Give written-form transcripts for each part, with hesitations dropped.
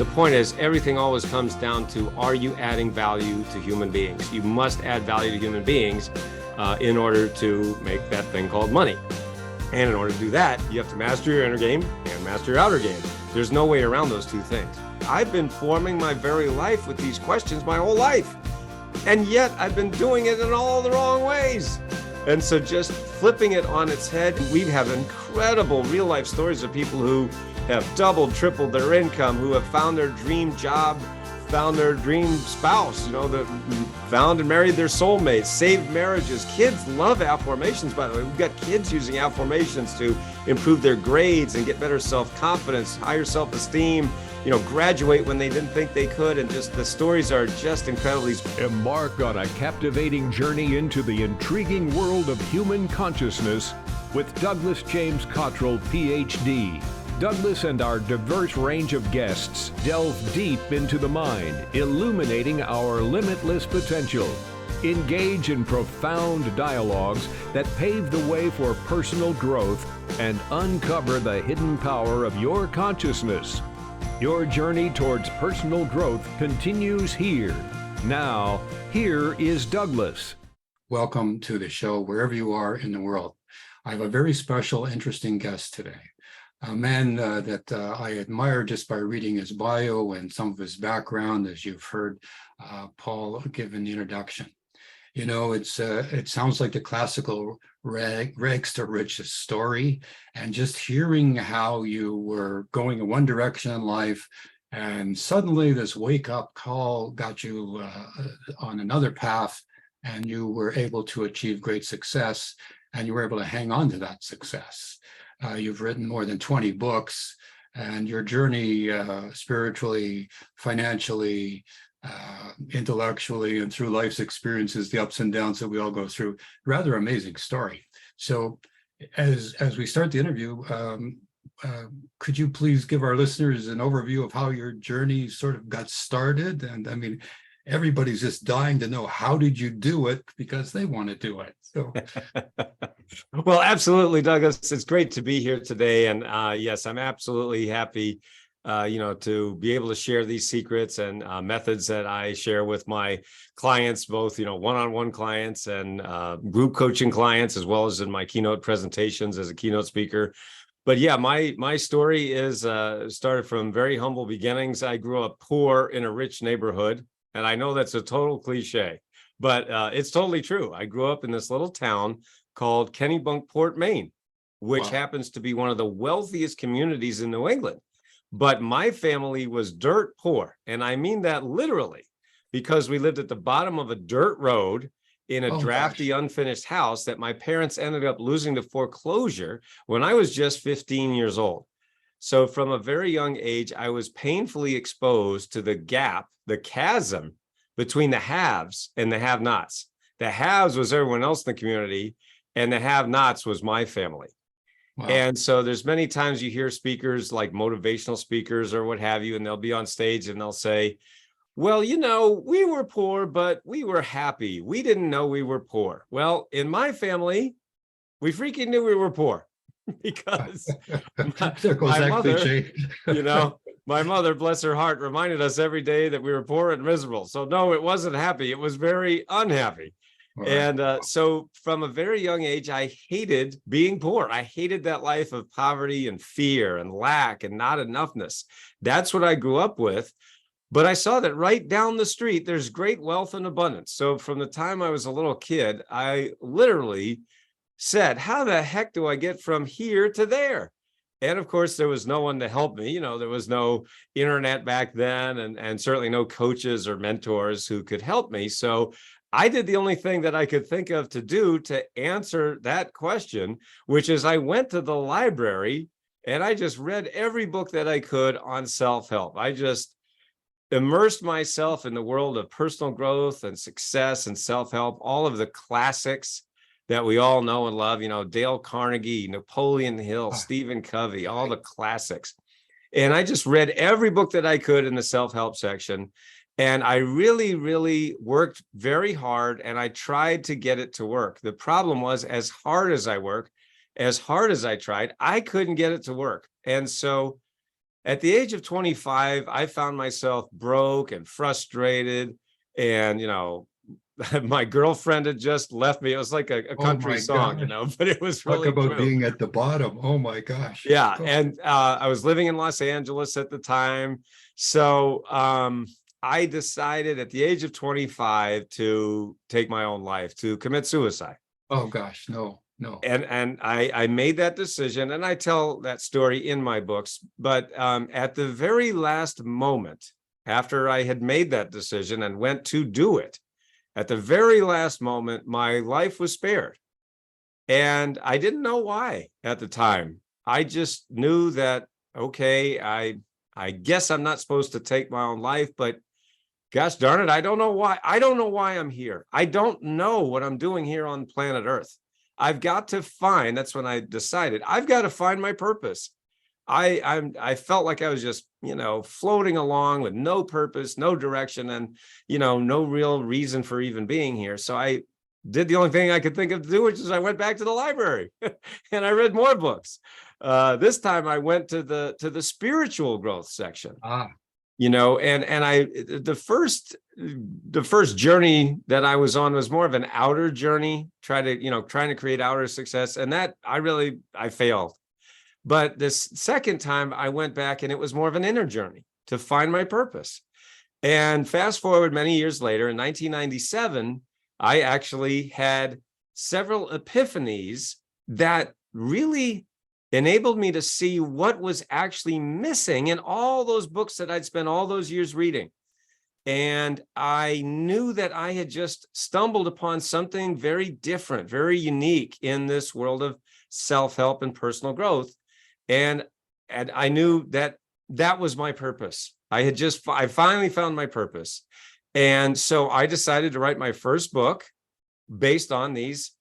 the point is, everything always comes down to, are you adding value to human beings? You must add value to human beings in order to make that thing called money. And in order to do that, you have to master your inner game and master your outer game. There's no way around those two things. I've been forming my very life with these questions my whole life. And yet I've been doing it in all the wrong ways. And so just flipping it on its head, we have incredible real life stories of people who have doubled, tripled their income, who have found their dream job, found their dream spouse, that found and married their soulmates, saved marriages. Kids love AFFORMATIONS, by the way. We've got kids using AFFORMATIONS to improve their grades and get better self-confidence, higher self-esteem, graduate when they didn't think they could. And just the stories are just incredibly. Embark on a captivating journey into the intriguing world of human consciousness with Douglas James Cottrell, PhD. Douglas and our diverse range of guests delve deep into the mind, illuminating our limitless potential. Engage in profound dialogues that pave the way for personal growth and uncover the hidden power of your consciousness. Your journey towards personal growth continues here. Now, here is Douglas. Welcome to the show, wherever you are in the world. I have a very special, interesting guest today. A man that I admire just by reading his bio and some of his background, as you've heard Paul give in the introduction. It sounds like the classical rags to riches story, and just hearing how you were going in one direction in life, and suddenly this wake-up call got you on another path, and you were able to achieve great success, and you were able to hang on to that success. You've written more than 20 books, and your journey spiritually, financially, intellectually, and through life's experiences, the ups and downs that we all go through, rather amazing story. So as we start the interview, could you please give our listeners an overview of how your journey sort of got started? And I mean, everybody's just dying to know, how did you do it? Because they want to do it. So. Well, absolutely, Douglas. It's great to be here today. And yes, I'm absolutely happy, to be able to share these secrets and methods that I share with my clients, both, one-on-one clients and group coaching clients, as well as in my keynote presentations as a keynote speaker. But yeah, my story is started from very humble beginnings. I grew up poor in a rich neighborhood. And I know that's a total cliche, but it's totally true. I grew up in this little town called Kennebunkport, Maine, which happens to be one of the wealthiest communities in New England. But my family was dirt poor. And I mean that literally, because we lived at the bottom of a dirt road in a drafty, unfinished house that my parents ended up losing to foreclosure when I was just 15 years old. So from a very young age, I was painfully exposed to the gap, the chasm between the haves and the have-nots. The haves was everyone else in the community, and the have-nots was my family. Wow. And so there's many times you hear speakers like motivational speakers or what have you, and they'll be on stage and they'll say, well, we were poor, but we were happy. We didn't know we were poor. Well, in my family, we freaking knew we were poor. Because my mother, my mother, bless her heart, reminded us every day that we were poor and miserable. So no, it wasn't happy. It was very unhappy. Right. And so from a very young age, I hated being poor. I hated that life of poverty and fear and lack and not enoughness. That's what I grew up with. But I saw that right down the street, there's great wealth and abundance. So from the time I was a little kid, I literally said, how the heck do I get from here to there? And of course, there was no one to help me. There was no internet back then, and certainly no coaches or mentors who could help me. So I did the only thing that I could think of to do to answer that question, which is I went to the library and I just read every book that I could on self-help. I just immersed myself in the world of personal growth and success and self-help, all of the classics that we all know and love, Dale Carnegie, Napoleon Hill, Stephen Covey, all the classics. And I just read every book that I could in the self-help section. And I really, really worked very hard, and I tried to get it to work. The problem was, as hard as I worked, as hard as I tried, I couldn't get it to work. And so at the age of 25, I found myself broke and frustrated. And, my girlfriend had just left me. It was like a Oh country my song, gosh. but it was Talk really about true. being at the bottom. Oh my gosh. Yeah. Oh, And I was living in Los Angeles at the time. So I decided at the age of 25 to take my own life, to commit suicide. oh gosh, no, no. And I made that decision, and I tell that story in my books. But at the very last moment, after I had made that decision and went to do it, at the very last moment, my life was spared. And I didn't know why at the time. I just knew that, okay, I guess I'm not supposed to take my own life, but gosh darn it, I don't know why. I don't know why I'm here. I don't know what I'm doing here on planet Earth. I've got to find, that's when I decided, I've got to find my purpose. I felt like I was just, floating along with no purpose, no direction, and, no real reason for even being here. So I did the only thing I could think of to do, which is I went back to the library and I read more books. This time I went to the spiritual growth section. Ah, And the first journey that I was on was more of an outer journey, trying to create outer success. And that I failed. But this second time I went back, and it was more of an inner journey to find my purpose. And fast forward many years later, in 1997, I actually had several epiphanies that really enabled me to see what was actually missing in all those books that I'd spent all those years reading. And I knew that I had just stumbled upon something very different, very unique in this world of self-help and personal growth. And I knew that that was my purpose. I finally found my purpose. And so I decided to write my first book based on these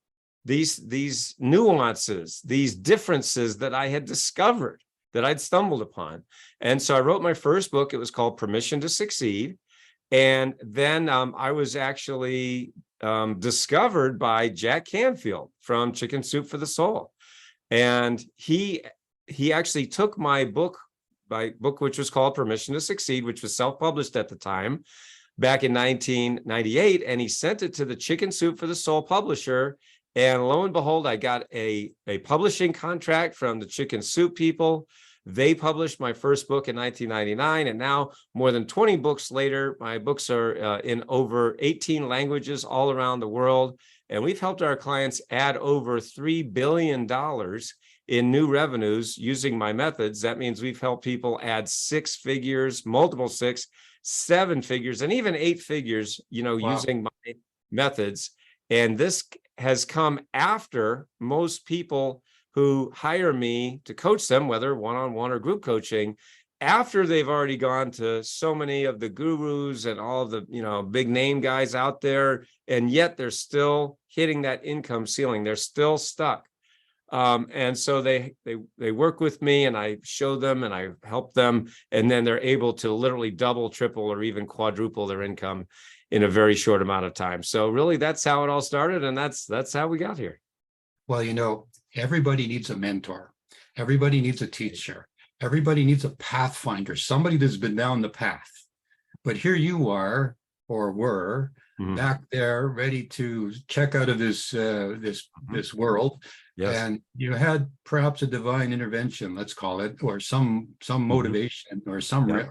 nuances, these differences that I had discovered, that I'd stumbled upon. And so I wrote my first book. It was called Permission to Succeed. And then I was actually discovered by Jack Canfield from Chicken Soup for the Soul. And he actually took my book, which was called Permission to Succeed, which was self-published at the time, back in 1998, and he sent it to the Chicken Soup for the Soul publisher. And lo and behold, I got a publishing contract from the Chicken Soup people. They published my first book in 1999, and now more than 20 books later, my books are in over 18 languages all around the world. And we've helped our clients add over $3 billion in new revenues using my methods. That means we've helped people add 6 figures, multiple 6, 7 figures, and even 8 figures, wow. using my methods. And this has come after most people who hire me to coach them, whether one-on-one or group coaching, after they've already gone to so many of the gurus and all of the, big name guys out there, and yet they're still hitting that income ceiling. They're still stuck. And so they work with me, and I show them and I help them, and then they're able to literally double, triple, or even quadruple their income in a very short amount of time. So really, that's how it all started, and that's how we got here. Well, everybody needs a mentor. Everybody needs a teacher. Everybody needs a pathfinder, somebody that's been down the path. But here you are, or were, back there ready to check out of this world. Yes. And you had perhaps a divine intervention, let's call it, or some motivation, or some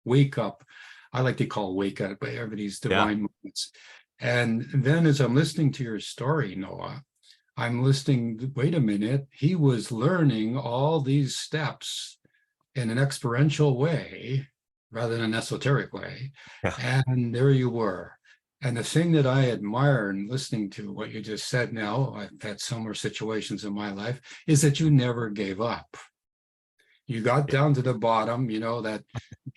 wake up. I like to call wake up, but everybody's divine moments. And then as I'm listening to your story, Noah, I'm listening, wait a minute, he was learning all these steps in an experiential way rather than an esoteric way. Yeah. And there you were. And the thing that I admire in listening to what you just said now, I've had similar situations in my life, is that you never gave up. You got down to the bottom, that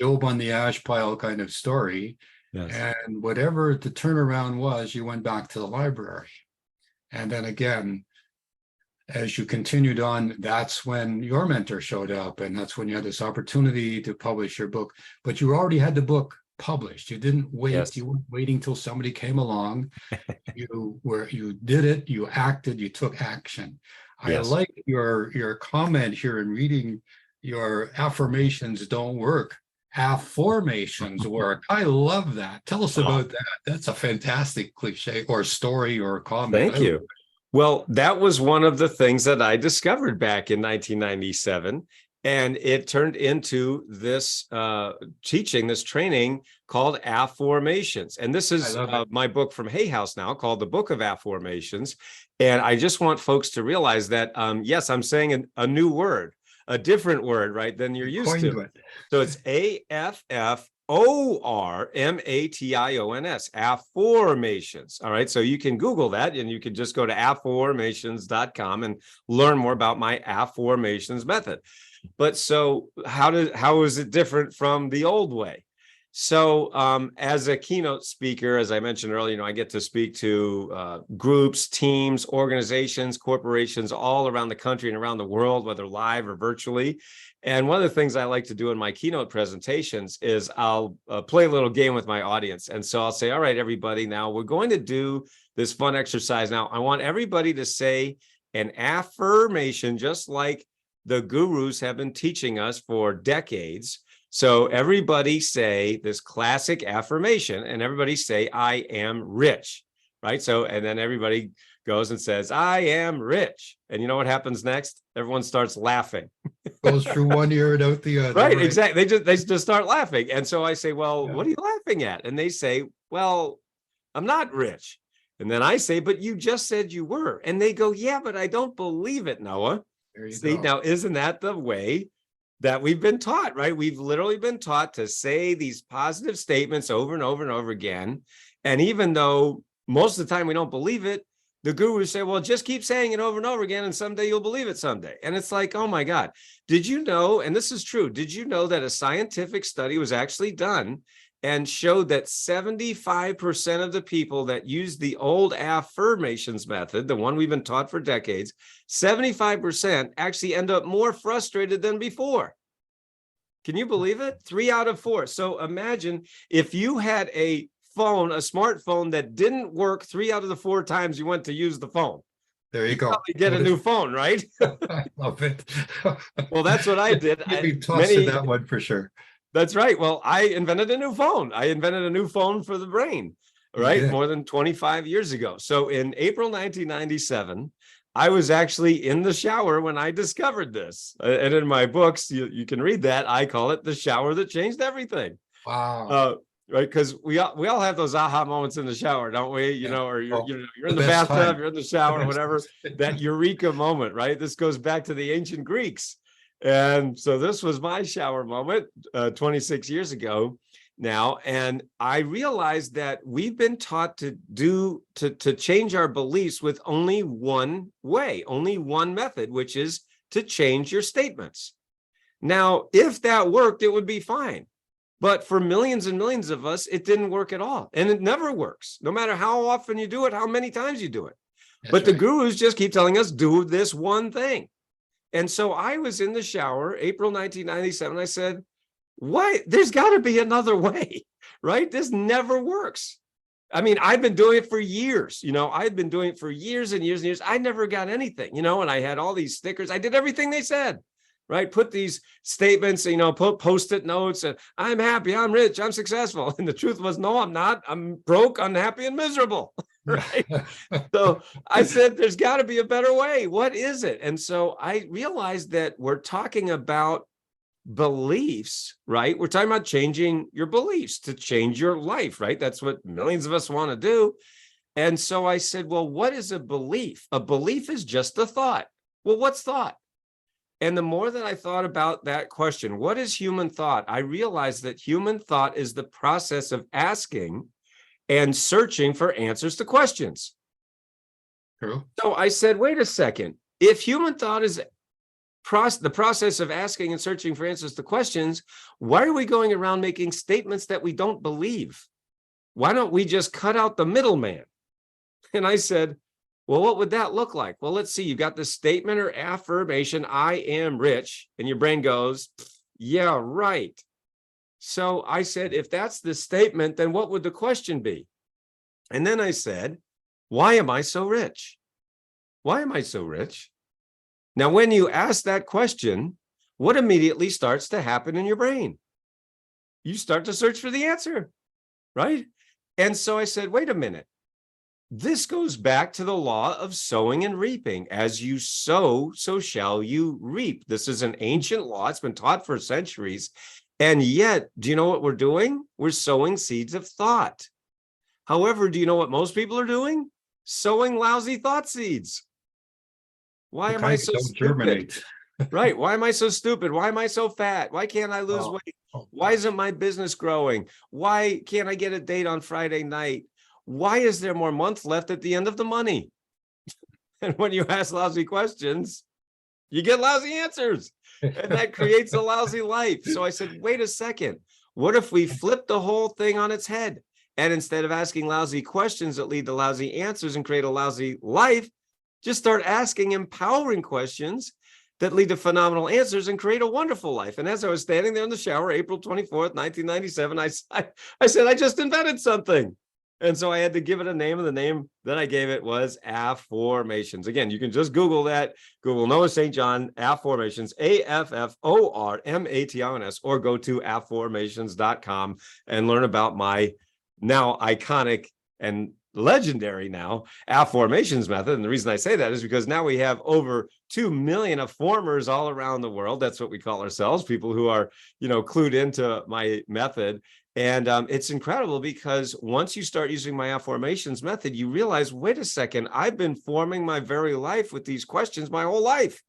Job on the ash pile kind of story. Yes. And whatever the turnaround was, you went back to the library. And then again, as you continued on, that's when your mentor showed up, and that's when you had this opportunity to publish your book. But you already had the book published. You didn't wait. Yes. You weren't waiting till somebody came along. You did it. You acted. You took action. Yes. I like your comment here in reading your affirmations don't work. Afformations work. I love that. Tell us about that. That's a fantastic cliche or story or comment. Thank you. Well, that was one of the things that I discovered back in 1997. And it turned into this teaching, this training called AFFORMATIONS. And this is my book from Hay House now called The Book of AFFORMATIONS. And I just want folks to realize that, yes, I'm saying a new word, a different word, right, than you're used to. So it's AFFORMATIONS, AFFORMATIONS. All right. So you can Google that and you can just go to afformations.com and learn more about my AFFORMATIONS method. But so how is it different from the old way? So as a keynote speaker, as I mentioned earlier, I get to speak to groups, teams, organizations, corporations all around the country and around the world, whether live or virtually. And one of the things I like to do in my keynote presentations is I'll play a little game with my audience. And so I'll say, all right, everybody, now we're going to do this fun exercise. Now, I want everybody to say an affirmation, just like the gurus have been teaching us for decades. So everybody say this classic affirmation and everybody say, I am rich, right? So, and then everybody goes and says, I am rich. And you know what happens next? Everyone starts laughing. Goes through one ear and out the other. Right, exactly. They just start laughing. And so I say, well, what are you laughing at? And they say, well, I'm not rich. And then I say, but you just said you were. And they go, yeah, but I don't believe it, Noah. See, now, isn't that the way that we've been taught, right? We've literally been taught to say these positive statements over and over and over again. And even though most of the time we don't believe it, the gurus say, well, just keep saying it over and over again, and someday you'll believe it someday. And it's like, oh my God, did you know, and this is true, did you know that a scientific study was actually done and showed that 75% of the people that use the old affirmations method, the one we've been taught for decades, 75% actually end up more frustrated than before. Can you believe it? 3 out of 4. So imagine if you had a phone, a smartphone that didn't work 3 out of the 4 times you went to use the phone. There you go. Probably get a new phone, right? I love it. Well, that's what I did. We tossed to that one for sure. That's right. Well, I invented a new phone. I invented a new phone for the brain, right? Yeah. More than 25 years ago. So in April 1997, I was actually in the shower when I discovered this. And in my books, you can read that. I call it the shower that changed everything. Wow. Right, because we all have those aha moments in the shower, don't we? You know, or you're in the bathtub, you're in the shower, whatever. That eureka moment, right? This goes back to the ancient Greeks. And so this was my shower moment 26 years ago now. And I realized that we've been taught to change our beliefs with only one way, only one method, which is to change your statements. Now, if that worked, it would be fine. But for millions and millions of us, it didn't work at all. And it never works, no matter how often you do it, how many times you do it. But the gurus just keep telling us, do this one thing. And so I was in the shower, April 1997. I said, why? There's got to be another way, right? This never works. I mean, I've been doing it for years. I've been doing it for years and years and years. I never got anything, and I had all these stickers. I did everything they said, right? Put these statements, put Post-it notes. And I'm happy, I'm rich, I'm successful. And the truth was, no, I'm not. I'm broke, unhappy, and miserable. Right. So I said, there's got to be a better way. What is it? And so I realized that we're talking about beliefs, right? We're talking about changing your beliefs to change your life, right? That's what millions of us want to do. And so I said, well, what is a belief? A belief is just a thought. Well, what's thought? And the more that I thought about that question, what is human thought? I realized that human thought is the process of asking and searching for answers to questions. True. So I said, wait a second. If human thought is the process of asking and searching for answers to questions, why are we going around making statements that we don't believe? Why don't we just cut out the middleman? And I said, well, what would that look like? Well, let's see. You got the statement or affirmation, I am rich. And your brain goes, yeah, right. So I said, if that's the statement, then what would the question be? And then I said, why am I so rich? Why am I so rich? Now, when you ask that question, what immediately starts to happen in your brain? You start to search for the answer, right? And so I said, wait a minute. This goes back to the law of sowing and reaping. As you sow, so shall you reap. This is an ancient law. It's been taught for centuries. And yet, do you know what we're doing? We're sowing seeds of thought. However, do you know what most people are doing? Sowing lousy thought seeds. Why am I so stupid? Germinate. Right. Why am I so stupid? Why am I so fat? Why can't I lose weight? Why isn't my business growing? Why can't I get a date on Friday night? Why is there more months left at the end of the money? And when you ask lousy questions, you get lousy answers. And that creates a lousy life. So I said, wait a second. What if we flip the whole thing on its head? And instead of asking lousy questions that lead to lousy answers and create a lousy life, just start asking empowering questions that lead to phenomenal answers and create a wonderful life. And as I was standing there in the shower, April 24th, 1997, I said, I just invented something. And so I had to give it a name, and the name that I gave it was AFFORMATIONS. Again, you can just Google that. Google Noah St. John, AFFORMATIONS, AFFORMATIONS, or go to afformations.com and learn about my now iconic and legendary now AFFORMATIONS method. And the reason I say that is because now we have over 2 million affirmers all around the world. That's what we call ourselves, people who are, clued into my method. And it's incredible because once you start using my AFFORMATIONS method, you realize, wait a second, I've been forming my very life with these questions my whole life.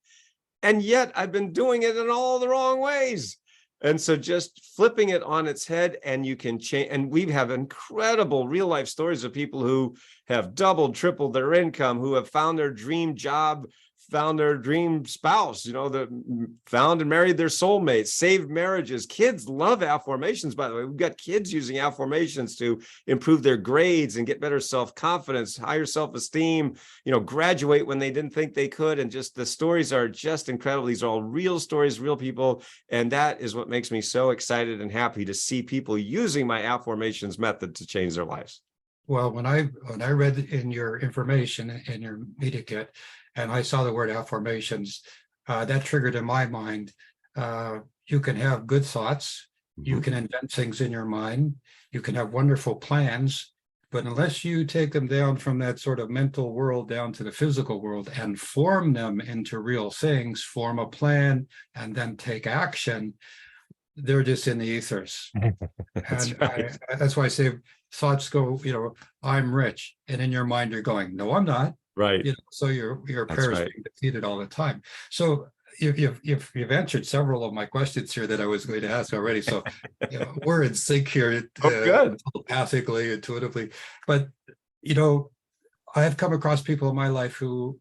And yet I've been doing it in all the wrong ways. And so just flipping it on its head, and you can change. And we have incredible real life stories of people who have doubled, tripled their income, who have found their dream job, found their dream spouse, found and married their soulmates, saved marriages. Kids love AFFORMATIONS, by the way. We've got kids using AFFORMATIONS to improve their grades and get better self-confidence, higher self-esteem, graduate when they didn't think they could. And just the stories are just incredible. These are all real stories, real people. And that is what makes me so excited and happy to see people using my AFFORMATIONS method to change their lives. Well, when I read in your information in your media kit, and I saw the word AFFORMATIONS, that triggered in my mind, you can have good thoughts, you can invent things in your mind, you can have wonderful plans, but unless you take them down from that sort of mental world down to the physical world and form them into real things, form a plan, and then take action, they're just in the ethers. That's And right. that's why I say thoughts go, I'm rich. And in your mind, you're going, no, I'm not. Right. So your That's prayers right. being defeated all the time. So you've answered several of my questions here that I was going to ask already. So we're in sync here, Good. telepathically, intuitively. But I have come across people in my life who,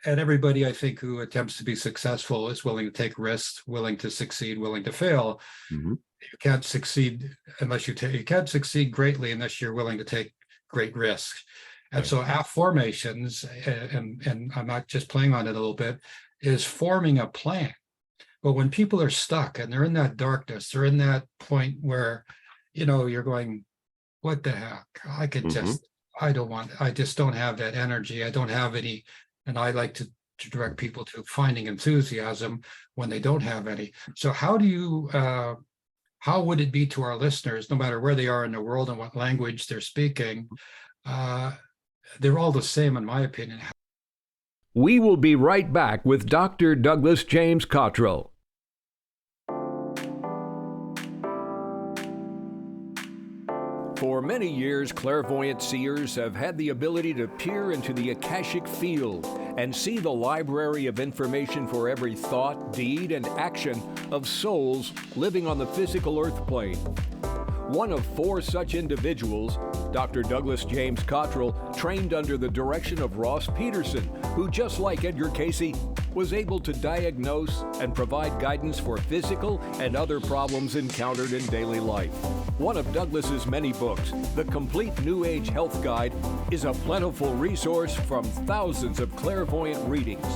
and everybody I think who attempts to be successful is willing to take risks, willing to succeed, willing to fail. Mhm. You can't succeed unless you can't succeed greatly unless you're willing to take great risks. And so AFFORMATIONS, and I'm not just playing on it a little bit, is forming a plan. But when people are stuck and they're in that darkness, they're in that point where, you're going, what the heck? I could just, I just don't have that energy. I don't have any. And I like to direct people to finding enthusiasm when they don't have any. So how would it be to our listeners, no matter where they are in the world and what language they're speaking, they're all the same, in my opinion. We will be right back with Dr. Douglas James Cottrell. For many years, clairvoyant seers have had the ability to peer into the Akashic field and see the library of information for every thought, deed, and action of souls living on the physical earth plane. One of 4 such individuals, Dr. Douglas James Cottrell, trained under the direction of Ross Peterson, who, just like Edgar Cayce, was able to diagnose and provide guidance for physical and other problems encountered in daily life. One of Douglas's many books, The Complete New Age Health Guide, is a plentiful resource from thousands of clairvoyant readings.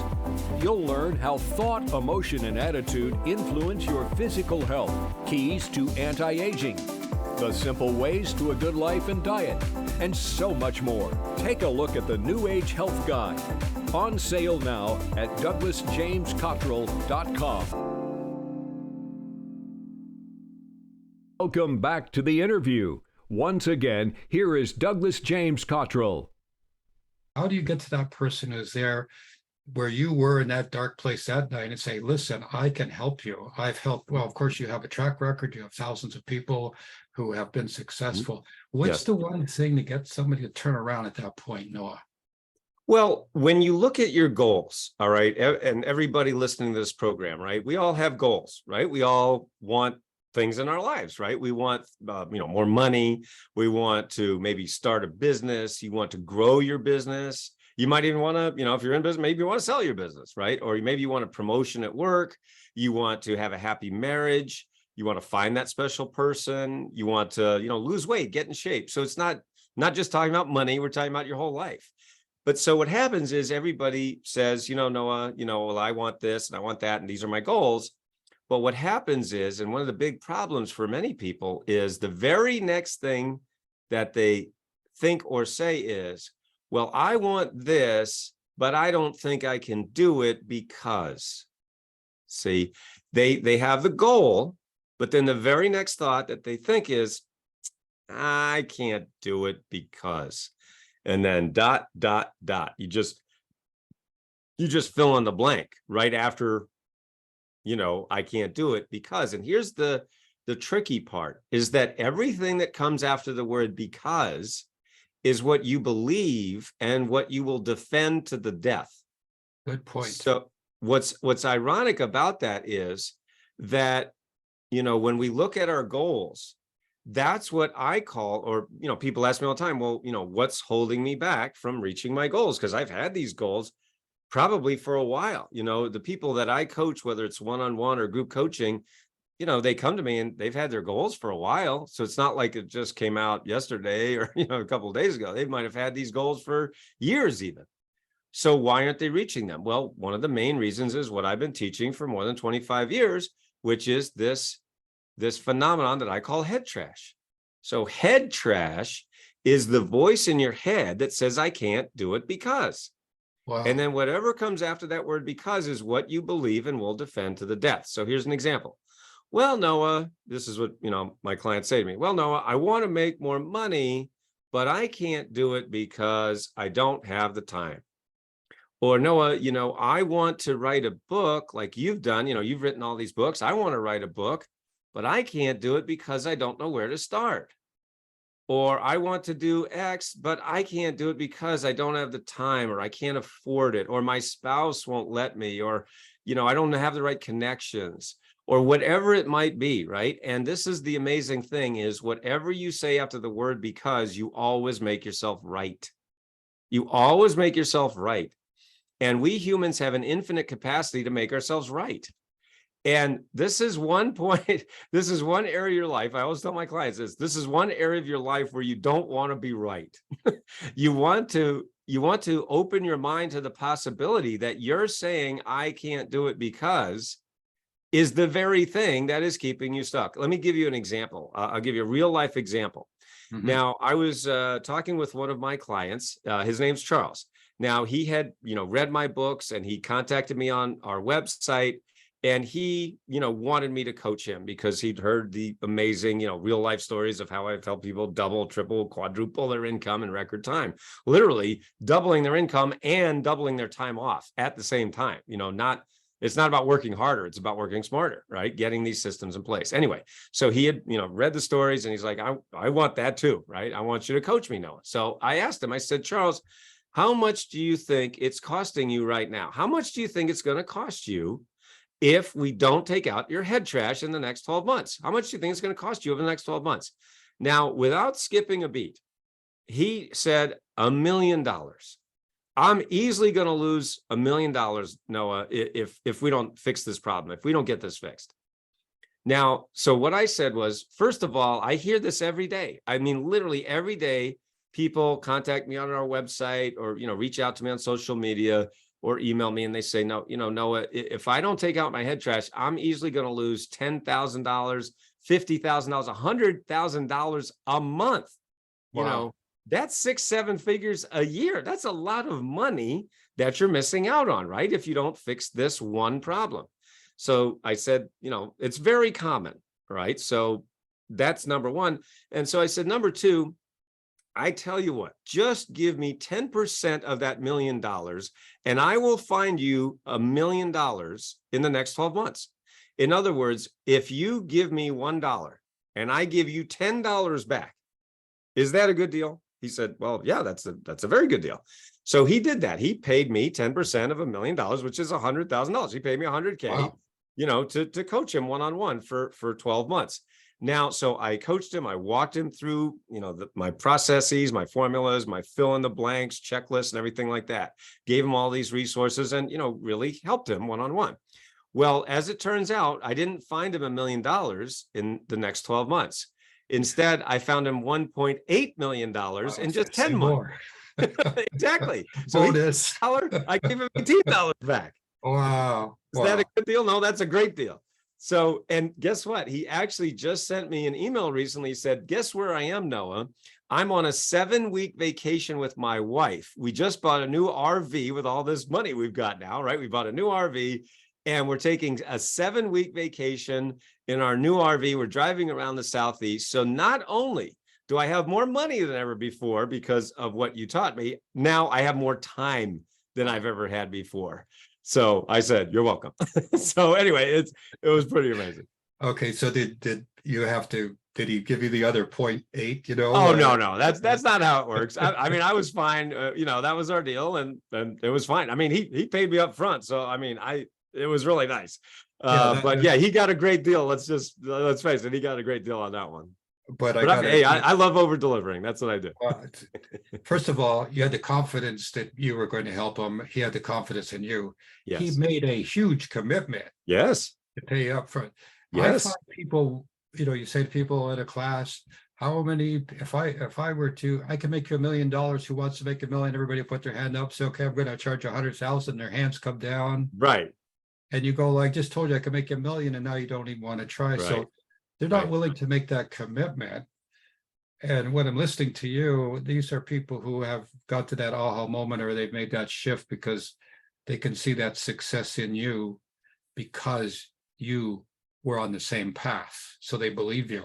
You'll learn how thought, emotion, and attitude influence your physical health, keys to anti-aging, the simple ways to a good life and diet, and so much more. Take a look at the New Age Health Guide. On sale now at DouglasJamesCottrell.com. Welcome back to the interview. Once again, here is Douglas James Cottrell. How do you get to that person who's there where you were in that dark place that night and say, listen, I can help you. I've helped. Well, of course, you have a track record. You have thousands of people who have been successful. What's Yes. the one thing to get somebody to turn around at that point, Noah? Well, when you look at your goals, all right, and everybody listening to this program, right, we all have goals, right? We all want things in our lives, right? We want, more money. We want to maybe start a business. You want to grow your business. You might even want to, if you're in business, maybe you want to sell your business, right? Or maybe you want a promotion at work. You want to have a happy marriage. You want to find that special person. You want to, lose weight, get in shape. So it's not just talking about money. We're talking about your whole life. But so what happens is everybody says, Noah, well, I want this and I want that, and these are my goals. But what happens is, and one of the big problems for many people is the very next thing that they think or say is, well, I want this, but I don't think I can do it because. See, they have the goal, but then the very next thought that they think is, I can't do it because. And then ... You just fill in the blank right after, I can't do it because. And here's the tricky part is that everything that comes after the word because is what you believe and what you will defend to the death. Good point. So what's ironic about that is that, when we look at our goals, that's what I call, or, people ask me all the time, well, what's holding me back from reaching my goals? Because I've had these goals probably for a while. The people that I coach, whether it's one-on-one or group coaching, they come to me and they've had their goals for a while. So it's not like it just came out yesterday or, a couple of days ago. They might have had these goals for years even. So why aren't they reaching them? Well, one of the main reasons is what I've been teaching for more than 25 years, which is this phenomenon that I call head trash. So head trash is the voice in your head that says, I can't do it because. Wow. And then whatever comes after that word because is what you believe and will defend to the death. So here's an example. Well, Noah, this is what, my clients say to me. Well, Noah, I want to make more money, but I can't do it because I don't have the time. Or Noah, I want to write a book like you've done, you've written all these books. I want to write a book, but I can't do it because I don't know where to start. Or I want to do X, but I can't do it because I don't have the time, or I can't afford it, or my spouse won't let me, or, I don't have the right connections, or whatever it might be, right? And this is the amazing thing is whatever you say after the word because, you always make yourself right. You always make yourself right. And we humans have an infinite capacity to make ourselves right. And this is one point, this is one area of your life. I always tell my clients this is one area of your life where you don't want to be right. You want to open your mind to the possibility that you're saying, I can't do it because is the very thing that is keeping you stuck. Let me give you an example. I'll give you a real life example. Mm-hmm. Now, I was talking with one of my clients. His name's Charles. Now, he had, read my books and he contacted me on our website. And he, wanted me to coach him because he'd heard the amazing, real life stories of how I've helped people double, triple, quadruple their income in record time, literally doubling their income and doubling their time off at the same time. It's not about working harder. It's about working smarter, right? Getting these systems in place. Anyway, so he had, read the stories and he's like, I want that too, right? I want you to coach me, Noah. So I asked him, I said, Charles, how much do you think it's costing you right now? How much do you think it's going to cost you if we don't take out your head trash in the next 12 months? How much do you think it's going to cost you over the next 12 months? Now, without skipping a beat, he said $1 million. I'm easily going to lose $1 million, Noah, if we don't fix this problem, if we don't get this fixed. Now, so what I said was, first of all, I hear this every day. I mean, literally every day, people contact me on our website or, reach out to me on social media or email me and they say, no, Noah, if I don't take out my head trash, I'm easily going to lose $10,000, $50,000, $100,000 a month. Wow. That's 6-7 figures a year. That's a lot of money that you're missing out on, right? If you don't fix this one problem. So I said, it's very common, right? So that's number one. And so I said, number two, I tell you what, just give me 10% of that $1 million and I will find you $1 million in the next 12 months. In other words, if you give me $1 and I give you $10 back, is that a good deal? He said, well, yeah, that's a very good deal. So he did that. He paid me 10% of $1 million, which is $100,000. He paid me $100K, Wow. you know, to coach him one-on-one for 12 months. Now, so I coached him, I walked him through, you know, my processes, my formulas, my fill in the blanks, checklists, and everything like that. Gave him all these resources and, you know, really helped him one-on-one. Well, as it turns out, I didn't find him $1 million in the next 12 months. Instead, I found him $1.8 million in just 10 months. Exactly. So Bonus. I gave him $18 back. Wow. Is that a good deal? No, that's a great deal. So, and guess what? He actually just sent me an email recently. He said, guess where I am, Noah? I'm on a 7-week vacation with my wife. We just bought a new RV with all this money we've got now, right? We bought a new RV and we're taking a 7-week vacation in our new RV. We're driving around the Southeast. So not only do I have more money than ever before because of what you taught me, now I have more time than I've ever had before. So I said, you're welcome. So anyway, it was pretty amazing. Okay. So did he give you the other 0.8, you know? Oh, no, that's not how it works. I mean, I was fine. You know, that was our deal and it was fine. I mean, he paid me up front. So, I mean, it was really nice. But yeah, he got a great deal. Let's face it. He got a great deal on that one. But I love over delivering. That's what I do. First of all, you had the confidence that you were going to help him. He had the confidence in you. Yes. He made a huge commitment. Yes. To pay up front. Yes. I find people, you know, you say to people at a class, how many, if I were to, I can make you $1 million, who wants to make $1 million? Everybody put their hand up. Say, okay, I'm going to charge 100,000. Their hands come down. Right. And you go, like, just told you I could make you $1 million, and now you don't even want to try. Right. So they're not willing to make that commitment. And when I'm listening to you, these are people who have got to that aha moment, or they've made that shift because they can see that success in you because you were on the same path. So they believe you.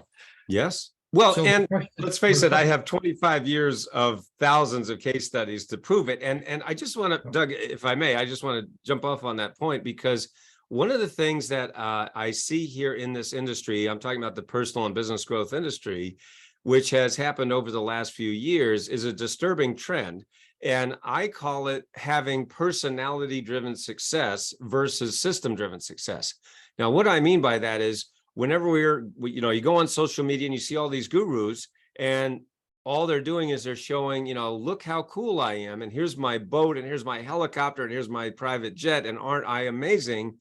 Yes. Well, So and let's face it, I have 25 years of thousands of case studies to prove it. And I just want to, Doug, if I may, I just want to jump off on that point, because one of the things that I see here in this industry, I'm talking about the personal and business growth industry, which has happened over the last few years, is a disturbing trend. And I call it having personality-driven success versus system-driven success. Now, what I mean by that is whenever you go on social media and you see all these gurus, and all they're doing is they're showing, look how cool I am, and here's my boat, and here's my helicopter, and here's my private jet, and aren't I amazing?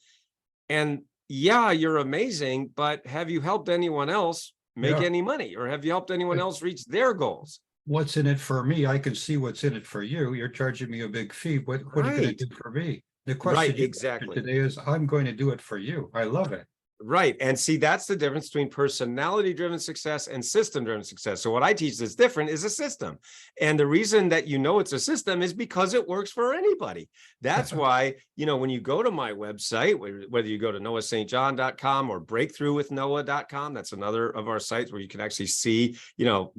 And yeah, you're amazing, but have you helped anyone else make any money, or have you helped anyone else reach their goals? What's in it for me? I can see what's in it for you. You're charging me a big fee. What are you going to do for me? The question exactly today is, I'm going to do it for you. I love it. Right. And see, that's the difference between personality-driven success and system-driven success. So what I teach that's different is a system. And the reason that it's a system is because it works for anybody. That's why, when you go to my website, whether you go to noahstjohn.com or breakthroughwithnoah.com, that's another of our sites where you can actually see,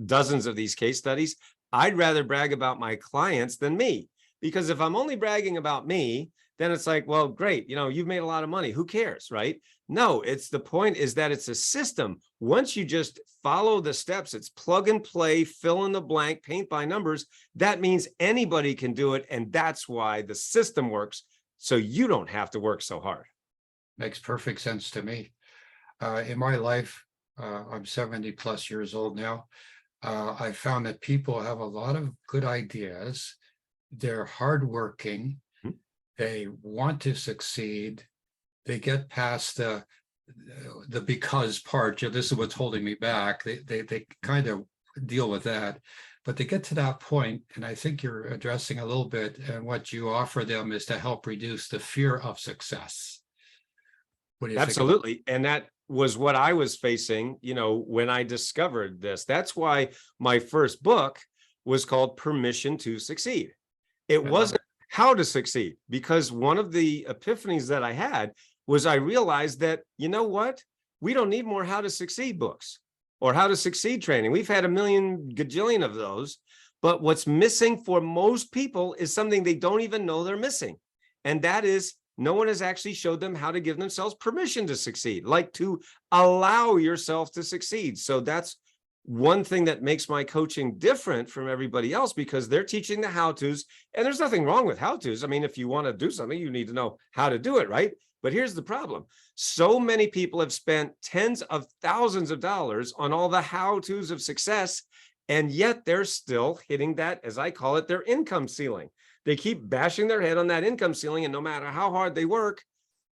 dozens of these case studies. I'd rather brag about my clients than me, because if I'm only bragging about me, then it's like, well, great, you've made a lot of money. Who cares, right? No, the point is that it's a system. Once you just follow the steps, it's plug and play, fill in the blank, paint by numbers. That means anybody can do it. And that's why the system works. So you don't have to work so hard. Makes perfect sense to me. In my life, I'm 70 plus years old now. I found that people have a lot of good ideas. They're hardworking. They want to succeed. They get past the because part. This is what's holding me back. They kind of deal with that, but they get to that point, and I think you're addressing a little bit. And what you offer them is to help reduce the fear of success. What do you Absolutely, think? And that was what I was facing. When I discovered this. That's why my first book was called Permission to Succeed. It wasn't how to succeed, because one of the epiphanies that I had was I realized that, we don't need more how to succeed books. or how to succeed training. We've had a million gajillion of those. But what's missing for most people is something they don't even know they're missing. And that is, no one has actually showed them how to give themselves permission to succeed, like to allow yourself to succeed. So that's one thing that makes my coaching different from everybody else, because they're teaching the how-tos, and there's nothing wrong with how-tos. I mean, if you want to do something, you need to know how to do it, right? But here's the problem. So many people have spent tens of thousands of dollars on all the how-tos of success, and yet they're still hitting that, as I call it, their income ceiling. They keep bashing their head on that income ceiling, and no matter how hard they work,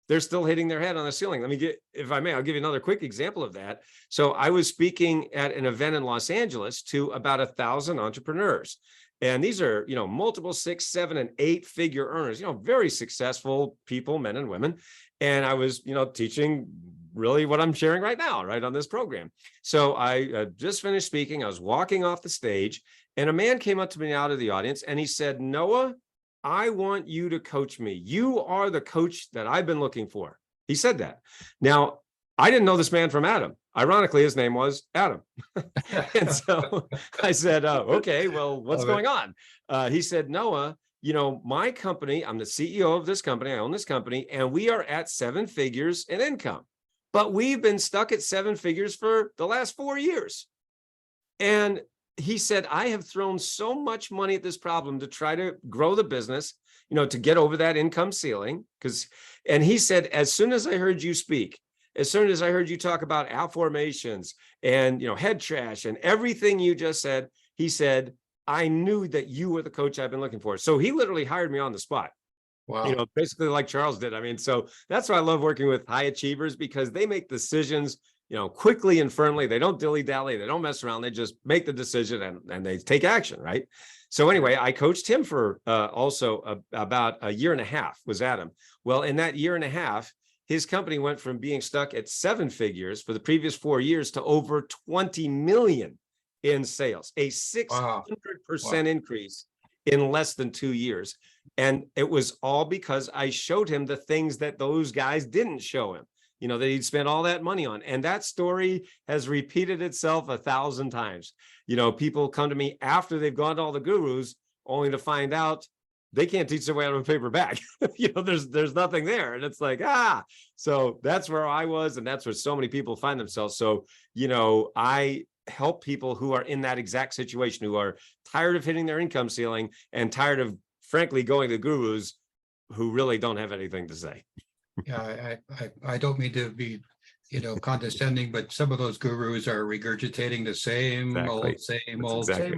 they're still hitting their head on the ceiling. Let me get, if I may, I'll give you another quick example of that. So I was speaking at an event in Los Angeles to about 1,000 entrepreneurs. And these are, multiple 6, 7, and 8-figure earners, very successful people, men and women. And I was, teaching really what I'm sharing right now, right on this program. So I just finished speaking. I was walking off the stage, and a man came up to me out of the audience, and he said, "Noah, I want you to coach me. You are the coach that I've been looking for." He said that. Now, I didn't know this man from Adam. Ironically, his name was Adam. And so I said, okay, well, what's going on? He said, "Noah, my company, I'm the CEO of this company. I own this company, and we are at 7 figures in income. But we've been stuck at 7 figures for the last 4 years." And he said, "I have thrown so much money at this problem to try to grow the business, to get over that income ceiling." And he said, "As soon as I heard you speak, as soon as I heard you talk about AFFORMATIONs and, head trash and everything you just said," he said, "I knew that you were the coach I've been looking for." So he literally hired me on the spot. Wow. Basically like Charles did. I mean, so that's why I love working with high achievers, because they make decisions, quickly and firmly. They don't dilly-dally. They don't mess around. They just make the decision and they take action, right? So anyway, I coached him for also about a year and a half, was Adam. Well, in that year and a half, his company went from being stuck at 7 figures for the previous 4 years to over 20 million in sales, a 600% increase in less than 2 years. And it was all because I showed him the things that those guys didn't show him, that he'd spent all that money on. And that story has repeated itself 1,000 times. People come to me after they've gone to all the gurus, only to find out they can't teach their way out of a paper bag. There's nothing there. And it's like, so that's where I was. And that's where so many people find themselves. So, I help people who are in that exact situation, who are tired of hitting their income ceiling and tired of, frankly, going to gurus who really don't have anything to say. Yeah, I don't mean to be, condescending, but some of those gurus are regurgitating the same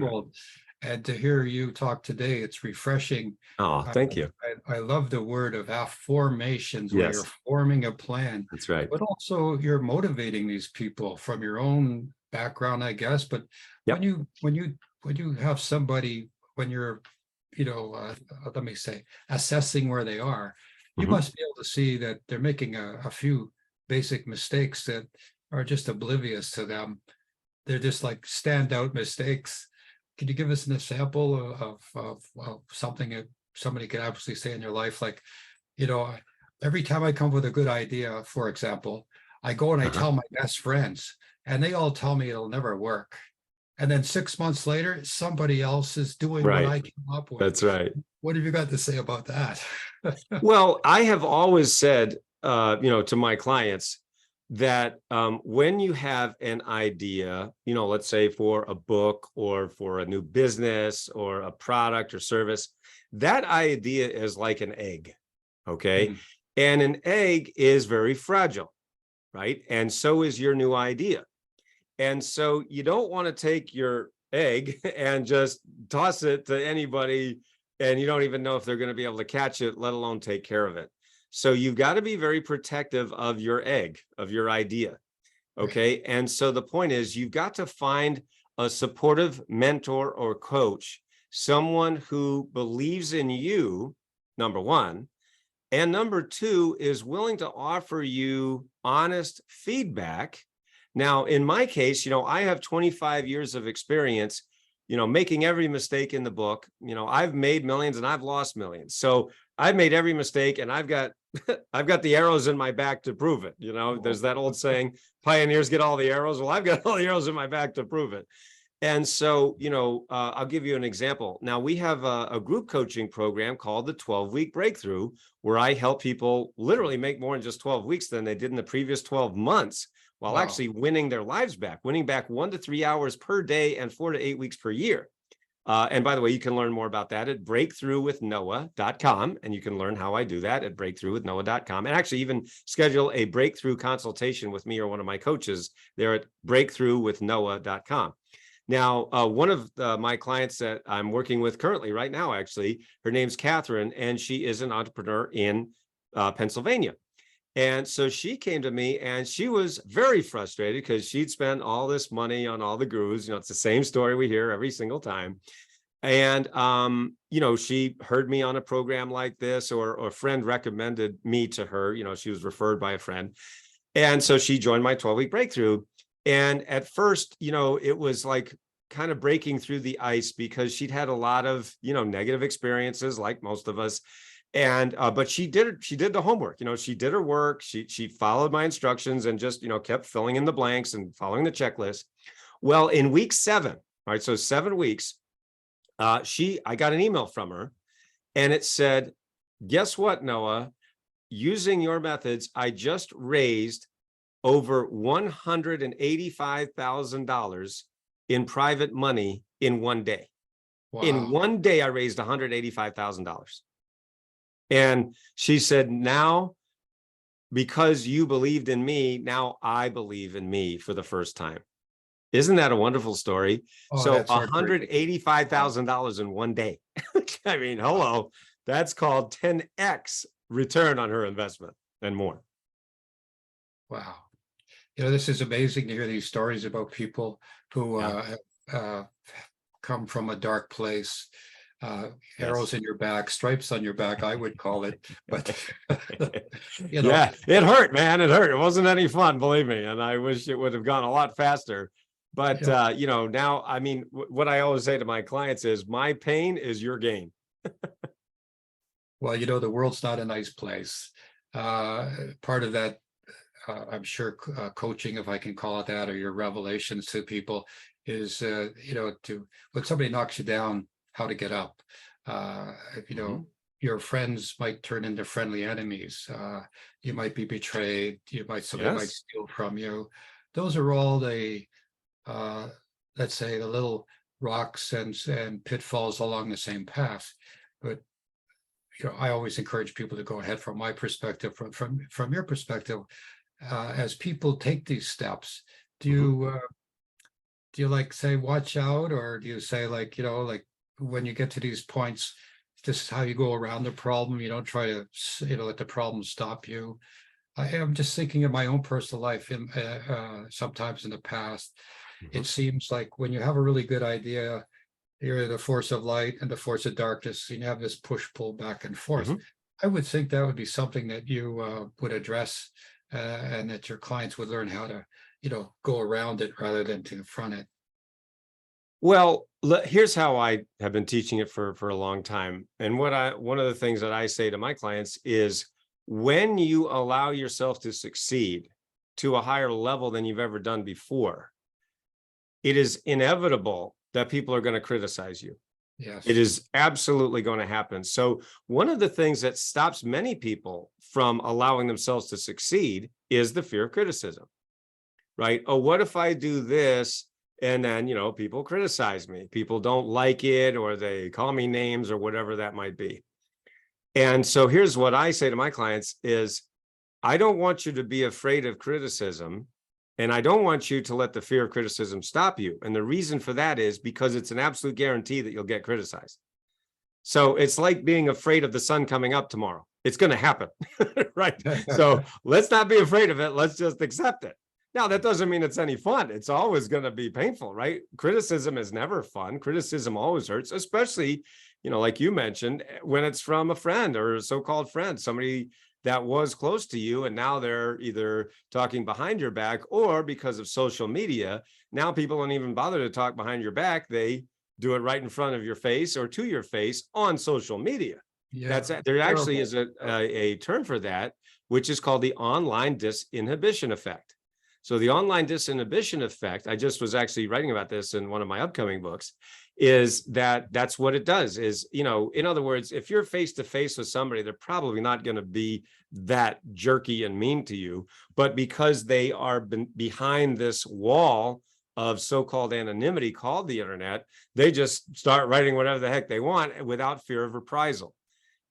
old. And to hear you talk today, it's refreshing. Oh, thank you. I love the word of AFFORMATIONs, where you're forming a plan. That's right. But also you're motivating these people from your own background, I guess. But when you have somebody, when you're, let me say, assessing where they are, you must be able to see that they're making a few basic mistakes that are just oblivious to them. They're just like standout mistakes. Can you give us an example of something that somebody could absolutely say in their life? Like, every time I come with a good idea, for example, I go and I tell my best friends, and they all tell me it'll never work. And then 6 months later, somebody else is doing what I came up with. That's right. What have you got to say about that? Well, I have always said, to my clients that when you have an idea, let's say for a book or for a new business or a product or service, that idea is like an egg. Okay. And an egg is very fragile, right? And so is your new idea. And so you don't want to take your egg and just toss it to anybody, and you don't even know if they're going to be able to catch it, let alone take care of it. So you've got to be very protective of your egg, of your idea. Okay. And so the point is, you've got to find a supportive mentor or coach, someone who believes in you, number one, and number two, is willing to offer you honest feedback. Now, in my case, I have 25 years of experience making every mistake in the book. I've made millions and I've lost millions. So I've made every mistake and I've got the arrows in my back to prove it. There's that old saying, pioneers get all the arrows. Well, I've got all the arrows in my back to prove it. And so, I'll give you an example. Now, we have a group coaching program called the 12-Week Breakthrough, where I help people literally make more in just 12 weeks than they did in the previous 12 months, while actually winning their lives back, winning back 1 to 3 hours per day and 4 to 8 weeks per year. And by the way, you can learn more about that at breakthroughwithnoah.com. And you can learn how I do that at breakthroughwithnoah.com. And actually even schedule a breakthrough consultation with me or one of my coaches there at breakthroughwithnoah.com. Now, one of my clients that I'm working with currently right now, actually, her name's Catherine, and she is an entrepreneur in Pennsylvania. And so she came to me and she was very frustrated because she'd spent all this money on all the gurus. It's the same story we hear every single time. And, she heard me on a program like this, or a friend recommended me to her. She was referred by a friend. And so she joined my 12-Week Breakthrough. And at first, it was like kind of breaking through the ice because she'd had a lot of, negative experiences like most of us. And, but she did the homework, she did her work. She followed my instructions and just, kept filling in the blanks and following the checklist. Well, in week 7, all right, so 7 weeks, I got an email from her and it said, guess what, Noah, using your methods, I just raised over $185,000 in private money in one day. Wow. In one day, I raised $185,000. And she said, now, because you believed in me, now I believe in me for the first time. Isn't that a wonderful story? Oh, so $185,000 in one day. I mean, hello, that's called 10x return on her investment and more. Wow. This is amazing to hear these stories about people who come from a dark place, arrows in your back, stripes on your back, I would call it. But, yeah, it hurt, man. It hurt. It wasn't any fun, believe me. And I wish it would have gone a lot faster. But, now, I mean, what I always say to my clients is my pain is your gain. Well, the world's not a nice place. Part of that, I'm sure coaching, if I can call it that, or your revelations to people is, when somebody knocks you down, how to get up. Your friends might turn into friendly enemies. You might be betrayed. Somebody might steal from you. Those are all the, let's say, the little rocks and pitfalls along the same path. But I always encourage people to go ahead from my perspective, from your perspective. As people take these steps, do you like say watch out, or do you say like when you get to these points, this is how you go around the problem? You don't try to let the problem stop you. I am just thinking of my own personal life. Sometimes in the past, it seems like when you have a really good idea, you're the force of light and the force of darkness, and you have this push-pull back and forth. I would think that would be something that you would address. And that your clients would learn how to, go around it rather than to confront it. Well, here's how I have been teaching it for a long time. And one of the things that I say to my clients is, when you allow yourself to succeed to a higher level than you've ever done before, it is inevitable that people are going to criticize you. Yes. It is absolutely going to happen. So one of the things that stops many people from allowing themselves to succeed is the fear of criticism, right? Oh, what if I do this and then, people criticize me, people don't like it, or they call me names or whatever that might be. And so here's what I say to my clients is, I don't want you to be afraid of criticism. And I don't want you to let the fear of criticism stop you. And the reason for that is because it's an absolute guarantee that you'll get criticized. So it's like being afraid of the sun coming up tomorrow. It's going to happen, right? So let's not be afraid of it. Let's just accept it. Now, that doesn't mean it's any fun. It's always going to be painful, right? Criticism is never fun. Criticism always hurts, especially, like you mentioned, when it's from a friend or a so-called friend, somebody that was close to you, and now they're either talking behind your back, or because of social media, now people don't even bother to talk behind your back. They do it right in front of your face or to your face on social media. Yeah. There actually is a term for that, which is called the online disinhibition effect. So the online disinhibition effect, I just was actually writing about this in one of my upcoming books, is that's what it does is, in other words, if you're face to face with somebody, they're probably not going to be that jerky and mean to you, but because they are behind this wall of so-called anonymity called the internet, they just start writing whatever the heck they want without fear of reprisal.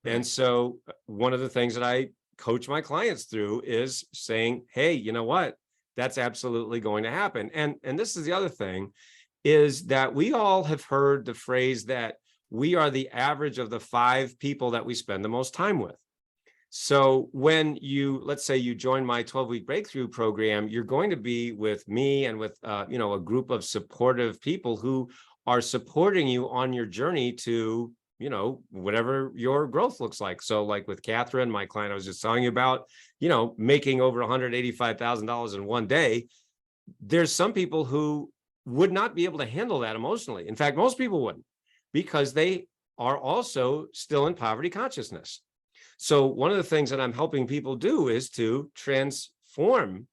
Right. And so one of the things that I coach my clients through is saying, hey, you know what? That's absolutely going to happen. And this is the other thing, is that we all have heard the phrase that we are the average of the 5 people that we spend the most time with. So when let's say you join my 12-week breakthrough program, you're going to be with me and with, a group of supportive people who are supporting you on your journey to, whatever your growth looks like. So like with Catherine, my client I was just telling you about, making over $185,000 in one day, there's some people who would not be able to handle that emotionally. In fact, most people wouldn't, because they are also still in poverty consciousness. So one of the things that I'm helping people do is to transform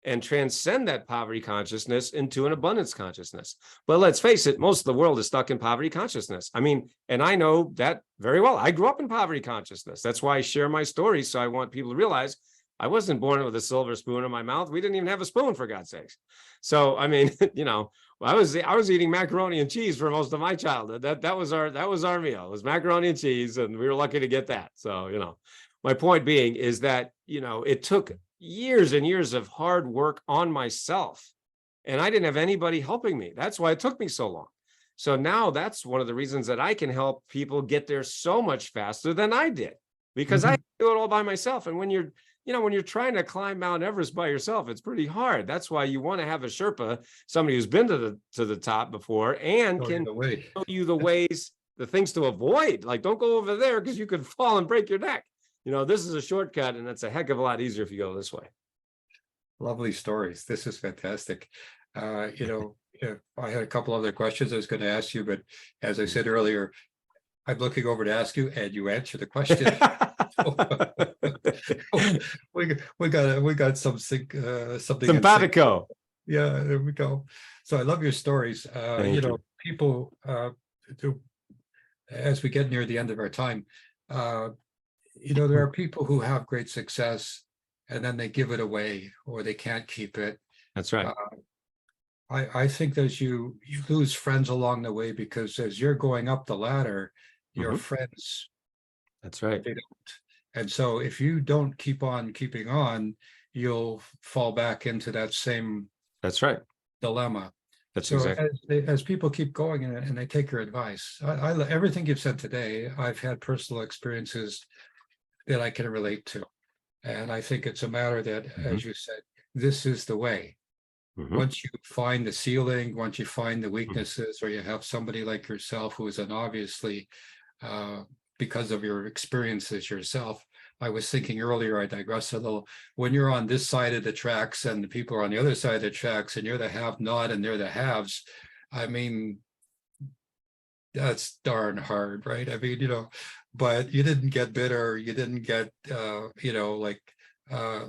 and transcend that poverty consciousness into an abundance consciousness. But let's face it, most of the world is stuck in poverty consciousness. I mean, and I know that very well. I grew up in poverty consciousness. That's why I share my story. So I want people to realize I wasn't born with a silver spoon in my mouth. We didn't even have a spoon, for God's sakes. So, I mean, I was eating macaroni and cheese for most of my childhood. That was our meal. It was macaroni and cheese, and we were lucky to get that. So, my point being is that, it took years and years of hard work on myself, and I didn't have anybody helping me. That's why it took me so long. So now that's one of the reasons that I can help people get there so much faster than I did, because I do it all by myself. And when you're trying to climb Mount Everest by yourself, it's pretty hard. That's why you want to have a Sherpa, somebody who's been to the top before and can show you the ways, the things to avoid. Like, don't go over there because you could fall and break your neck. This is a shortcut, and it's a heck of a lot easier if you go this way. Lovely stories. This is fantastic. I had a couple other questions I was going to ask you, but as I said earlier, I'm looking over to ask you, and you answer the question. we got something simpatico. Yeah, there we go. So I love your stories. People as we get near the end of our time, there are people who have great success and then they give it away or they can't keep it. That's right. I think that you lose friends along the way, because as you're going up the ladder, your friends, that's right, they don't. And so if you don't keep on keeping on, you'll fall back into that same dilemma. That's so exactly. as people keep going and they take your advice, I everything you've said today, I've had personal experiences that I can relate to. And I think it's a matter that, as you said, this is the way. Once you find the ceiling, once you find the weaknesses, or you have somebody like yourself who is an obviously, because of your experiences yourself. I was thinking earlier, I digress a little, when you're on this side of the tracks and the people are on the other side of the tracks and you're the have not and they're the haves, I mean, that's darn hard, right? I mean, but you didn't get bitter, you didn't get, you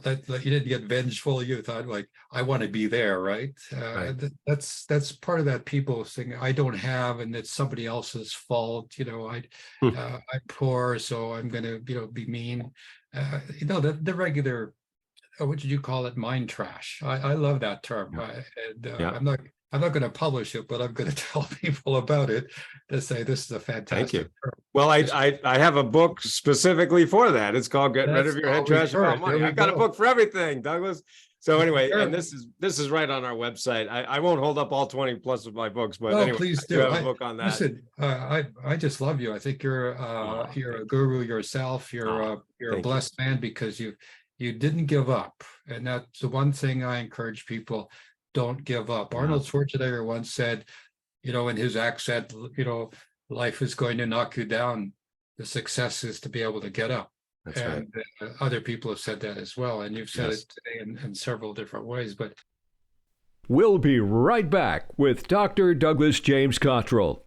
didn't get vengeful. You thought, like, I want to be there, right? That's part of that people thing. I don't have, and it's somebody else's fault. I'm poor, so I'm gonna, be mean. The regular, what did you call it? Mind trash. I love that term. I'm not going to publish it, but I'm going to tell people about it to say this is a fantastic term. Well, I have a book specifically for that. It's called "Get Rid of Your Head Trash About Money." I've got a book for everything, Douglas. So anyway, and this is right on our website. I won't hold up all 20 plus of my books, but anyway, please do. I have a book on that. Listen, I just love you. I think you're a guru yourself. You're a blessed man, because you didn't give up, and that's the one thing I encourage people. Don't give up. Arnold Schwarzenegger once said, in his accent, life is going to knock you down. The success is to be able to get up. That's right. Other people have said that as well. And you've said it today in several different ways. But we'll be right back with Dr. Douglas James Cottrell.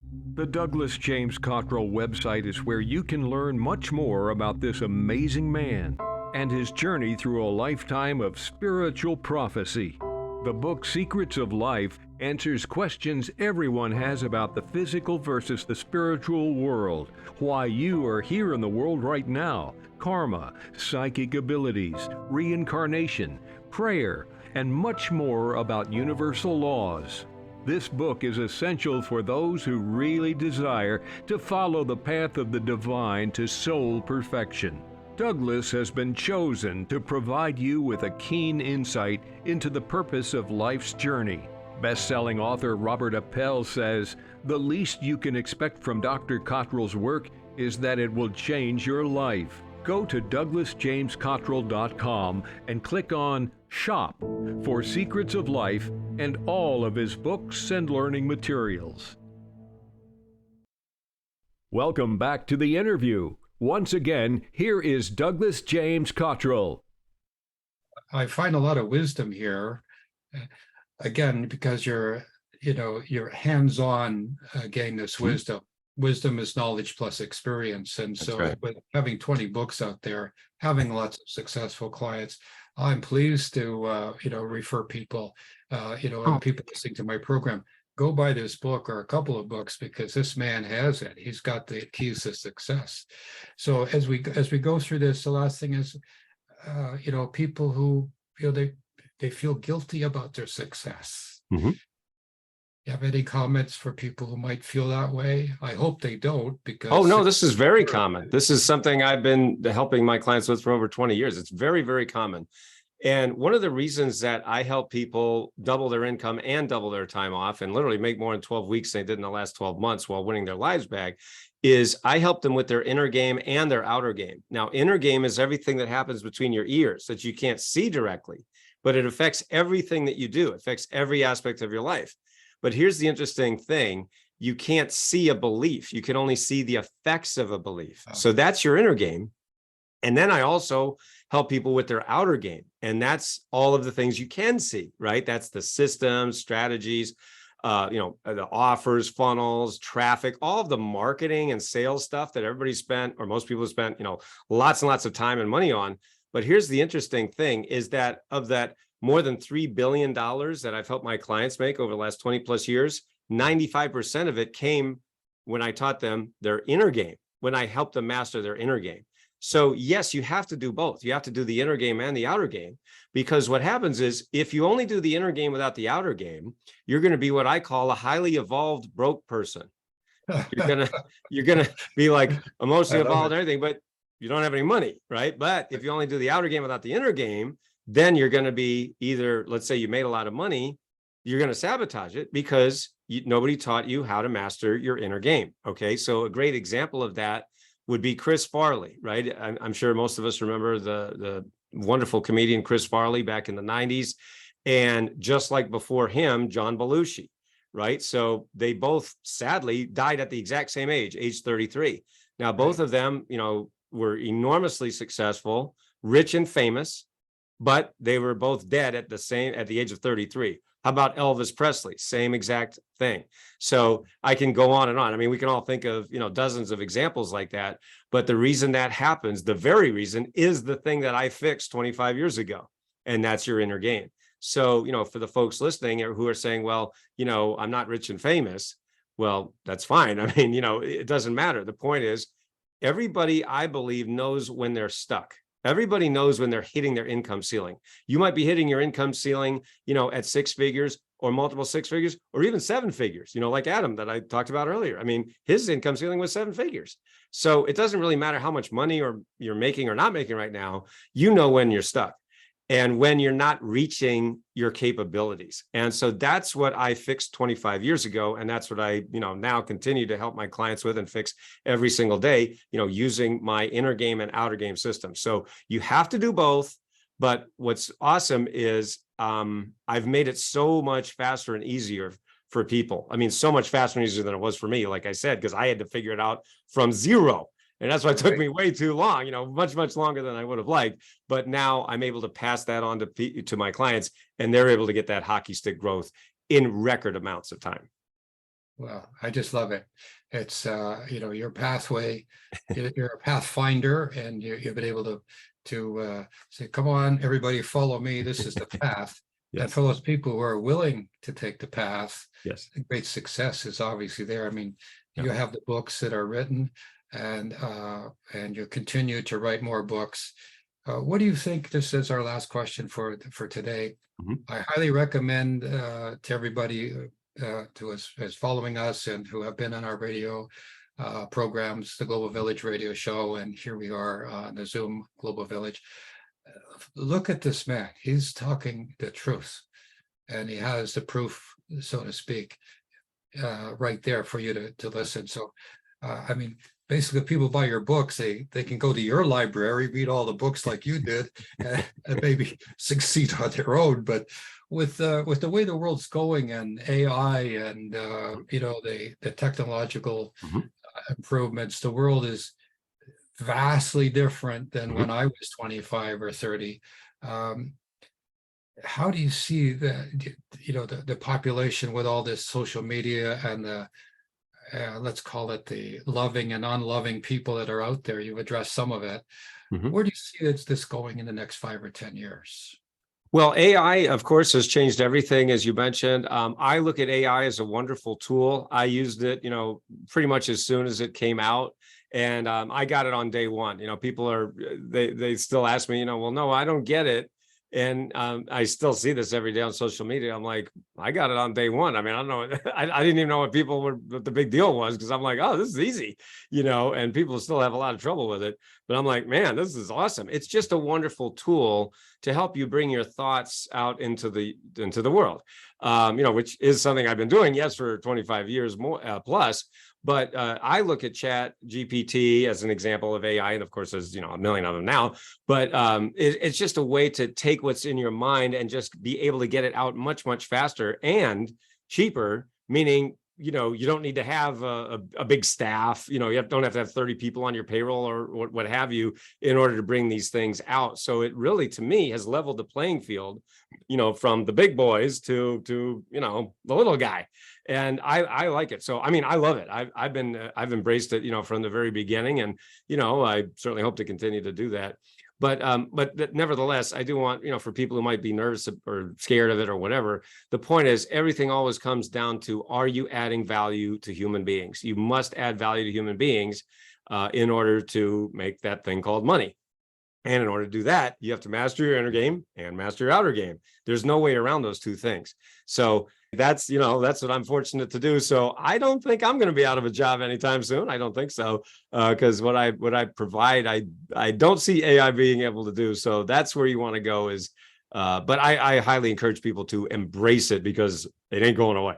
The Douglas James Cottrell website is where you can learn much more about this amazing man and his journey through a lifetime of spiritual prophecy. The book Secrets of Life answers questions everyone has about the physical versus the spiritual world, why you are here in the world right now, karma, psychic abilities, reincarnation, prayer, and much more about universal laws. This book is essential for those who really desire to follow the path of the divine to soul perfection. Douglas has been chosen to provide you with a keen insight into the purpose of life's journey. Best-selling author Robert Appel says, "The least you can expect from Dr. Cottrell's work is that it will change your life." Go to douglasjamescottrell.com and click on Shop for Secrets of Life and all of his books and learning materials. Welcome back to the interview. Once again, here is Douglas James Cottrell. I find a lot of wisdom here, again, because you're hands-on getting this wisdom. Wisdom is knowledge plus experience. And so with having 20 books out there, having lots of successful clients, I'm pleased to, refer people, and people listening to my program, go buy this book or a couple of books, because this man has it. He's got the keys to success. So as we go through this, the last thing is, people who feel they feel guilty about their success. Mm-hmm. You have any comments for people who might feel that way? I hope they don't, because Oh, no, this is very common. This is something I've been helping my clients with for over 20 years. It's very, very common. And one of the reasons that I help people double their income and double their time off and literally make more in 12 weeks than they did in the last 12 months while winning their lives back is I help them with their inner game and their outer game. Now, inner game is everything that happens between your ears that you can't see directly, but it affects everything that you do. It affects every aspect of your life. But here's the interesting thing. You can't see a belief. You can only see the effects of a belief. So that's your inner game. And then I also help people with their outer game. And that's all of the things you can see, right? That's the systems, strategies, the offers, funnels, traffic, all of the marketing and sales stuff that everybody spent, or most people spent, lots and lots of time and money on. But here's the interesting thing is that of that more than $3 billion that I've helped my clients make over the last 20 plus years, 95% of it came when I taught them their inner game, when I helped them master their inner game. So yes, you have to do both. You have to do the inner game and the outer game, because what happens is if you only do the inner game without the outer game, you're going to be what I call a highly evolved broke person. You're gonna be like emotionally evolved and everything, but you don't have any money, right? But if you only do the outer game without the inner game, then you're going to be either, let's say you made a lot of money, you're going to sabotage it because nobody taught you how to master your inner game. Okay, so a great example of that would be Chris Farley, right? I'm sure most of us remember the wonderful comedian Chris Farley back in the 90s. And just like before him, John Belushi, right? So they both sadly died at the exact same age 33. Now, both of them, were enormously successful, rich and famous, but they were both dead at the age of 33. How about Elvis Presley? Same exact thing. So I can go on and on. I mean, we can all think of, dozens of examples like that. But the reason that happens, the very reason, is the thing that I fixed 25 years ago. And that's your inner game. So, for the folks listening who are saying, well, I'm not rich and famous. Well, that's fine. I mean, it doesn't matter. The point is, everybody, I believe, knows when they're stuck. Everybody knows when they're hitting their income ceiling. You might be hitting your income ceiling, at 6 figures or multiple 6 figures or even 7 figures, like Adam that I talked about earlier. I mean, his income ceiling was 7 figures. So it doesn't really matter how much money or you're making or not making right now, when you're stuck and when you're not reaching your capabilities. And so that's what I fixed 25 years ago. And that's what I, now continue to help my clients with and fix every single day, using my inner game and outer game system. So you have to do both. But what's awesome is I've made it so much faster and easier for people. I mean, so much faster and easier than it was for me, like I said, because I had to figure it out from zero. And that's why it took me way too long, much, much longer than I would have liked. But now I'm able to pass that on to my clients, and they're able to get that hockey stick growth in record amounts of time. Well, I just love it. It's your pathway. You're a pathfinder, and you've been able to say, "Come on, everybody, follow me. This is the path." And Yes. for those people who are willing to take the path, Yes. great success is obviously there. I mean, Yeah. you have the books that are written, and you continue to write more books. What do you think? This is our last question for today. Mhm. I highly recommend to everybody who is following us and who have been on our radio programs, the Global Village radio show, and here we are on the Zoom Global Village. Look at this man. He's talking the truth, and he has the proof, so to speak, right there for you to listen. So, I mean, basically, people buy your books, they can go to your library, read all the books like you did, and maybe succeed on their own. But with the way the world's going, and AI, and the technological Mhm. improvements, the world is vastly different than Mhm. when I was 25 or 30. How do you see the population with all this social media and the let's call it the loving and unloving people that are out there? You've addressed some of it. Mhm. Where do you see this going in the next 5 or 10 years? Well, AI, of course, has changed everything, as you mentioned. I look at AI as a wonderful tool. I used it, pretty much as soon as it came out, and I got it on day one. People they still ask me, well, no, I don't get it, and I still see this every day on social media. I'm like, I got it on day one. I mean, I don't know, I didn't even know what the big deal was, because I'm like, oh, this is easy, and people still have a lot of trouble with it. But I'm like, man, this is awesome. It's just a wonderful tool to help you bring your thoughts out into the world, which is something I've been doing, yes, for 25 years more plus. But I look at Chat GPT as an example of AI, and of course, there's a million of them now. But it's just a way to take what's in your mind and just be able to get it out much, much faster and cheaper. Meaning, you don't need to have a big staff. You don't have to have 30 people on your payroll or what have you in order to bring these things out. So it really, to me, has leveled the playing field, from the big boys to the little guy. And I like it. So, I mean, I love it. I've embraced it, from the very beginning, and, I certainly hope to continue to do that. But nevertheless, I do want, for people who might be nervous or scared of it or whatever, the point is everything always comes down to, are you adding value to human beings? You must add value to human beings in order to make that thing called money. And in order to do that, you have to master your inner game and master your outer game. There's no way around those two things. So that's what I'm fortunate to do. So I don't think I'm going to be out of a job anytime soon. I don't think so, because what I provide, I don't see AI being able to do. So that's where you want to go is, but I highly encourage people to embrace it, because it ain't going away.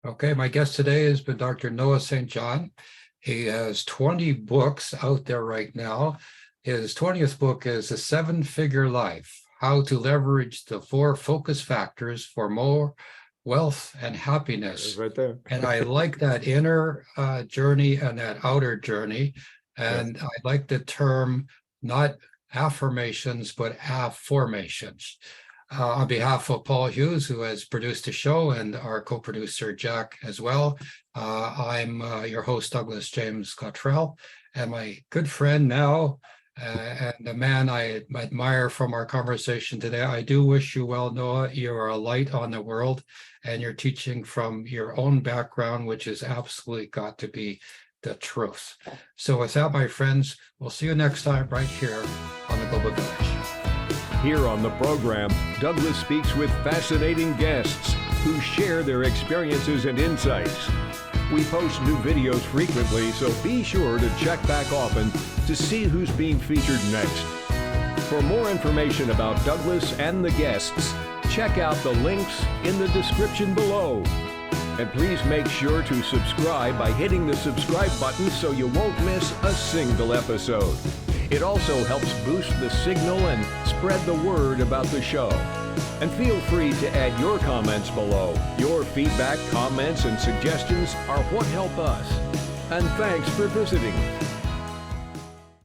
Okay, my guest today has been Dr. Noah St. John. He has 20 books out there right now. His 20th book is A 7-Figure Life: How to Leverage the 4 Focus Factors for More Wealth and Happiness. It's right there. And I like that inner journey and that outer journey. And I like the term, not affirmations, but AFFORMATIONS. On behalf of Paul Hughes, who has produced the show, and our co-producer, Jack, as well, I'm your host, Douglas James Cottrell, and my good friend now, and the man I admire from our conversation today. I do wish you well, Noah. You are a light on the world, and you're teaching from your own background, which has absolutely got to be the truth. So with that, my friends, we'll see you next time right here on the Global Village. Here on the program, Douglas speaks with fascinating guests who share their experiences and insights. We post new videos frequently, so be sure to check back often to see who's being featured next. For more information about Douglas and the guests, check out the links in the description below. And please make sure to subscribe by hitting the subscribe button so you won't miss a single episode. It also helps boost the signal and spread the word about the show. And feel free to add your comments below. Your feedback, comments, and suggestions are what help us. And thanks for visiting.